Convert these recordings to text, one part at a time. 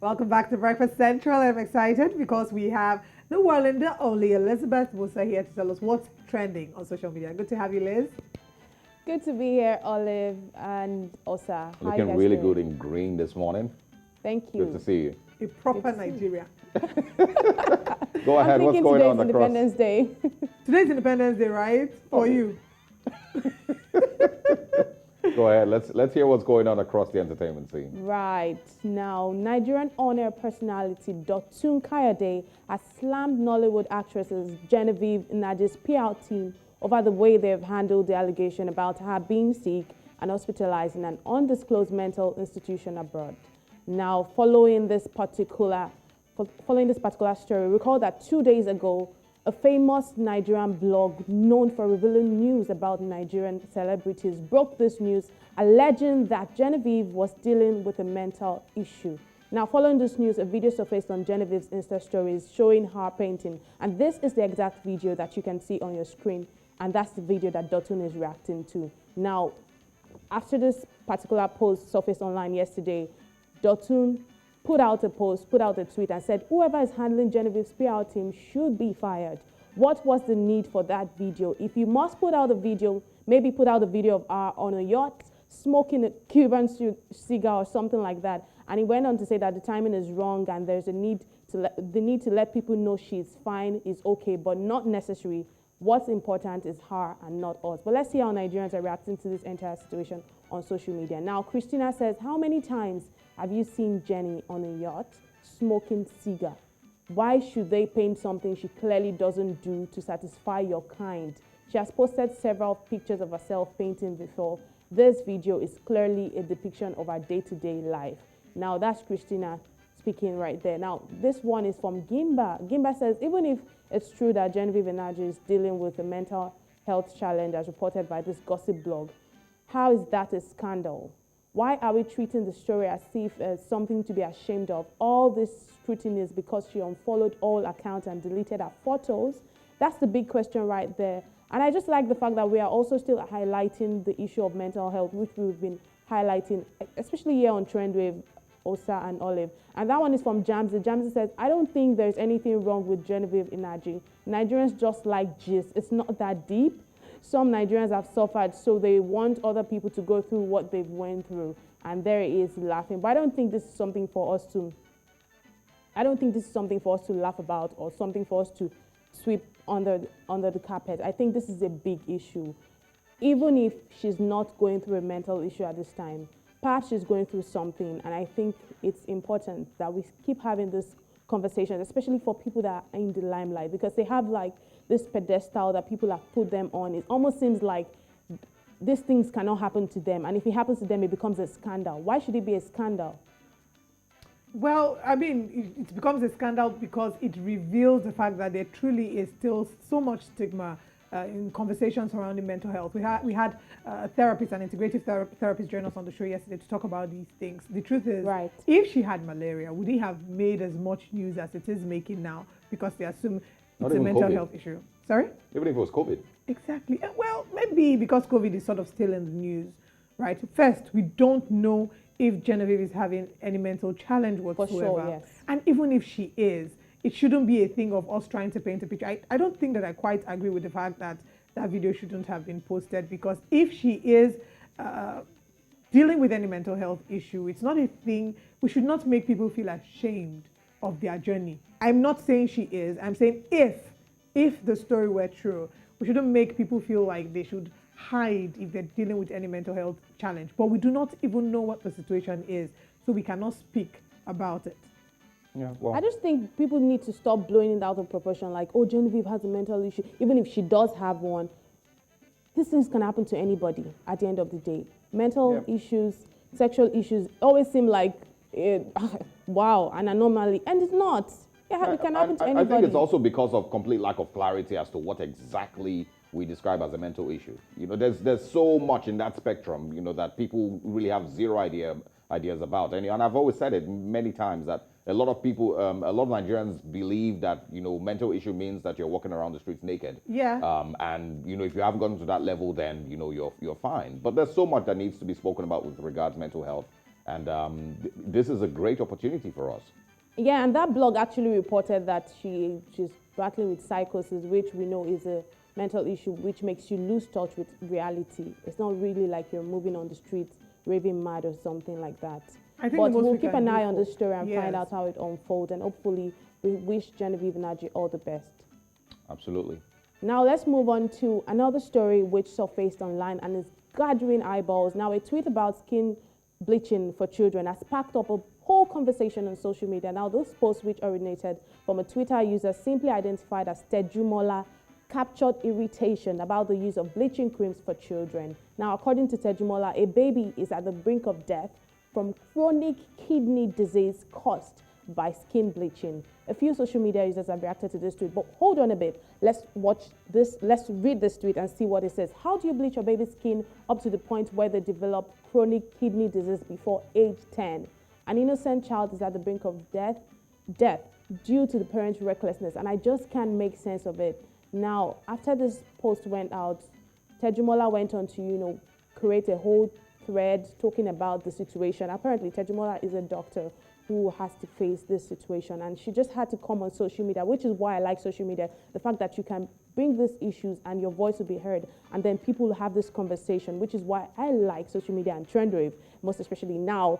Welcome back to Breakfast Central. I'm excited because we have the one and the only Elizabeth Musa here to tell us what's trending on social media. Good to have you, Liz. Good to be here, Olive and Osa. How Looking you guys really doing? good in green this morning. Thank you. Good to see you. A proper Nigeria. Go ahead. What's going on across? Independence Day. Today's Independence Day, right? For you. Go ahead. Let's hear what's going on across the entertainment scene. Right. Now, Nigerian on-air personality Dotun Kayode has slammed Nollywood actresses Genevieve Nnaji's PR team over the way they've handled the allegation about her being sick and hospitalized in an undisclosed mental institution abroad. Now, following this particular story, recall that 2 days ago, a famous Nigerian blog known for revealing news about Nigerian celebrities broke this news, alleging that Genevieve was dealing with a mental issue. Now, following this news, a video surfaced on Genevieve's Insta stories showing her painting. And this is the exact video that you can see on your screen. And that's the video that Dotun is reacting to. Now, after this particular post surfaced online yesterday, Dotun put out a post, put out a tweet and said, whoever is handling Genevieve's PR team should be fired. What was the need for that video? If you must put out a video, maybe put out a video of her on a yacht, smoking a Cuban cigar or something like that. And he went on to say that the timing is wrong and there's a need to let people know she's fine, is okay, but not necessary. What's important is her and not us. But let's see how Nigerians are reacting to this entire situation on social media. Now, Christina says, how many times have you seen Jenny on a yacht smoking cigar? Why should they paint something she clearly doesn't do to satisfy your kind? She has posted several pictures of herself painting before. This video is clearly a depiction of her day-to-day life. Now, that's Christina speaking right there. Now, this one is from Gimba. Gimba says, even if it's true that Genevieve Nnaji is dealing with a mental health challenge as reported by this gossip blog, how is that a scandal? Why are we treating the story as if it's something to be ashamed of? All this scrutiny is because she unfollowed all accounts and deleted her photos. That's the big question right there. And I just like the fact that we are also still highlighting the issue of mental health, which we've been highlighting, especially here on Trend with Osa and Olive. And that one is from Jamsi. Jamsi says, I don't think there's anything wrong with Genevieve Nnaji. Nigerians just like gist. It's not that deep. Some Nigerians have suffered, so they want other people to go through what they've went through. And there he is laughing. But I don't think this is something for us to laugh about or something for us to sweep under the carpet. I think this is a big issue. Even if she's not going through a mental issue at this time, perhaps she's going through something. And I think it's important that we keep having this conversation, especially for people that are in the limelight, because they have like this pedestal that people have put them on. It almost seems like these things cannot happen to them. And if it happens to them, it becomes a scandal. Why should it be a scandal? Well, I mean, it becomes a scandal because it reveals the fact that there truly is still so much stigma in conversations surrounding mental health. We had a therapist, an integrative therapist join us on the show yesterday to talk about these things. The truth is, right, if she had malaria, would it have made as much news as it is making now? Because they assume it's a mental health issue. Sorry? Even if it was COVID. Exactly. Well, maybe because COVID is sort of still in the news, right? First, we don't know if Genevieve is having any mental challenge whatsoever. For sure, yes. And even if she is, it shouldn't be a thing of us trying to paint a picture. I don't think that I quite agree with the fact that that video shouldn't have been posted, because if she is dealing with any mental health issue, it's not a thing. We should not make people feel ashamed of their journey. I'm not saying she is. I'm saying if the story were true, we shouldn't make people feel like they should hide if they're dealing with any mental health challenge. But we do not even know what the situation is, so we cannot speak about it. Yeah, well, I just think people need to stop blowing it out of proportion, like, oh, Genevieve has a mental issue. Even if she does have one, these things can happen to anybody at the end of the day. Mental issues, sexual issues always seem like, wow, an anomaly. And it's not. Yeah, it can happen to anybody. I think it's also because of complete lack of clarity as to what exactly we describe as a mental issue. You know, there's so much in that spectrum, you know, that people really have zero ideas about. And I've always said it many times that a lot of people, a lot of Nigerians believe that, you know, mental issue means that you're walking around the streets naked. Yeah. And, you know, if you haven't gotten to that level, then, you know, you're fine. But there's so much that needs to be spoken about with regards to mental health. And this is a great opportunity for us. Yeah, and that blog actually reported that she's battling with psychosis, which we know is a mental issue which makes you lose touch with reality. It's not really like you're moving on the street raving mad or something like that. I think But the most we'll we keep can an eye do on for- this story and Yes. find out how it unfolds. And hopefully, we wish Genevieve Nnaji all the best. Absolutely. Now let's move on to another story which surfaced online and is gathering eyeballs. Now a tweet about skin bleaching for children has sparked up a whole conversation on social media. Now this post, which originated from a Twitter user simply identified as Tejumola, captured irritation about the use of bleaching creams for children. Now according to Tejumola, a baby is at the brink of death from chronic kidney disease caused by skin bleaching. A few social media users have reacted to this tweet, but hold on a bit. Let's watch this, let's read this tweet and see what it says. How do you bleach your baby's skin up to the point where they develop chronic kidney disease before age 10? An innocent child is at the brink of death due to the parents' recklessness, and I just can't make sense of it. Now, after this post went out, Tejumola went on to, create a whole thread talking about the situation. Apparently, Tejumola is a doctor who has to face this situation, and she just had to come on social media, which is why I like social media. The fact that you can bring these issues and your voice will be heard, and then people will have this conversation, which is why I like social media and trendwave, most especially now.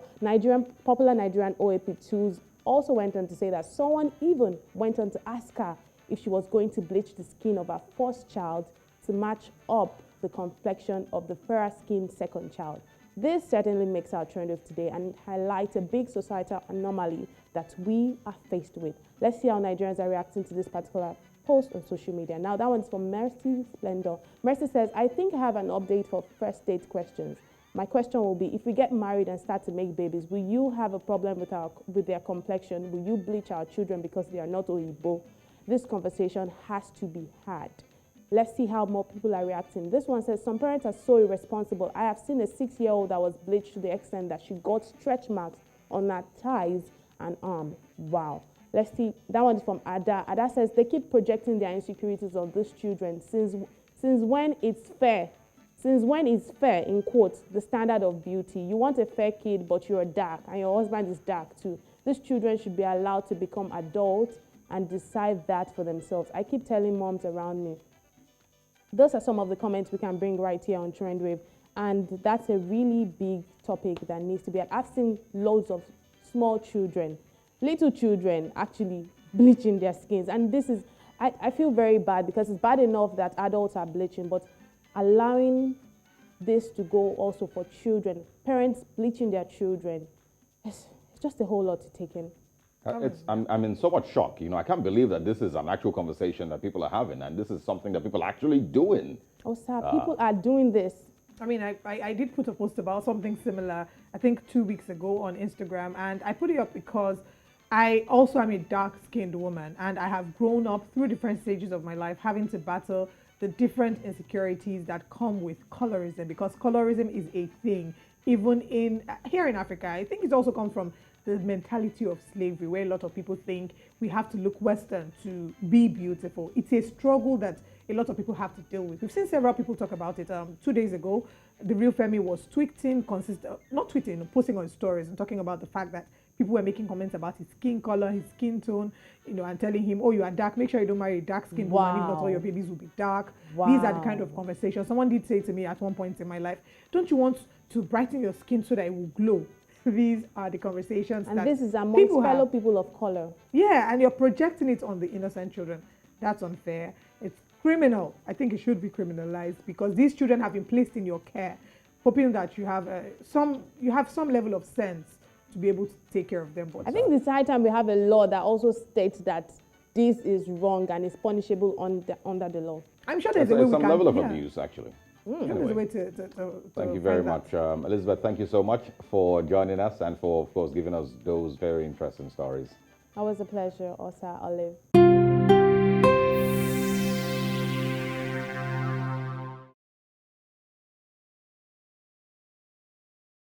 Popular Nigerian OAP2s also went on to say that someone even went on to ask her if she was going to bleach the skin of her first child to match up the complexion of the fairer skinned second child. This certainly makes our trend of today and highlights a big societal anomaly that we are faced with. Let's see how Nigerians are reacting to this particular post on social media. Now, that one's from Mercy Splendor. Mercy says, I think I have an update for first date questions. My question will be, if we get married and start to make babies, will you have a problem with their complexion? Will you bleach our children because they are not Oyibo? This conversation has to be had. Let's see how more people are reacting. This one says, some parents are so irresponsible. I have seen a 6-year-old that was bleached to the extent that she got stretch marks on her thighs and arm. Wow. Let's see. That one is from Ada. Ada says, they keep projecting their insecurities on these children. Since when it's fair, in quotes, the standard of beauty. You want a fair kid, but you're dark, and your husband is dark too. These children should be allowed to become adults and decide that for themselves. I keep telling moms around me. Those are some of the comments we can bring right here on Trendwave, and that's a really big topic that needs to be. I've seen loads of small children, little children actually bleaching their skins, and this is, I feel very bad because it's bad enough that adults are bleaching, but allowing this to go also for children, parents bleaching their children, it's just a whole lot to take in. I'm in so much shock. I can't believe that this is an actual conversation that people are having, and this is something that people are actually doing. Oh, sir, people are doing this. I mean, I did put a post about something similar, I think 2 weeks ago on Instagram, and I put it up because I also am a dark-skinned woman, and I have grown up through different stages of my life having to battle the different insecurities that come with colorism, because colorism is a thing, even here in Africa. I think it also comes from the mentality of slavery, where a lot of people think we have to look Western to be beautiful. It's a struggle that a lot of people have to deal with. We've seen several people talk about it. 2 days ago, the real Femi was posting on stories and talking about the fact that people were making comments about his skin color, his skin tone, and telling him, oh, you are dark, make sure you don't marry a dark-skinned woman, if not all your babies will be dark. Wow. These are the kind of conversations. Someone did say to me at one point in my life, don't you want to brighten your skin so that it will glow? These are the conversations And that this is amongst fellow people of color. Yeah, and you're projecting it on the innocent children. That's unfair. It's criminal. I think it should be criminalized because these children have been placed in your care, hoping that you have some level of sense to be able to take care of them. But I think it's high time we have a law that also states that this is wrong and is punishable under the law. I'm sure there's a way we some can, level of yeah. abuse, actually. There's a way to Thank you very find much. that. Elizabeth, thank you so much for joining us and for, of course, giving us those very interesting stories. Always a pleasure, Osa Olive.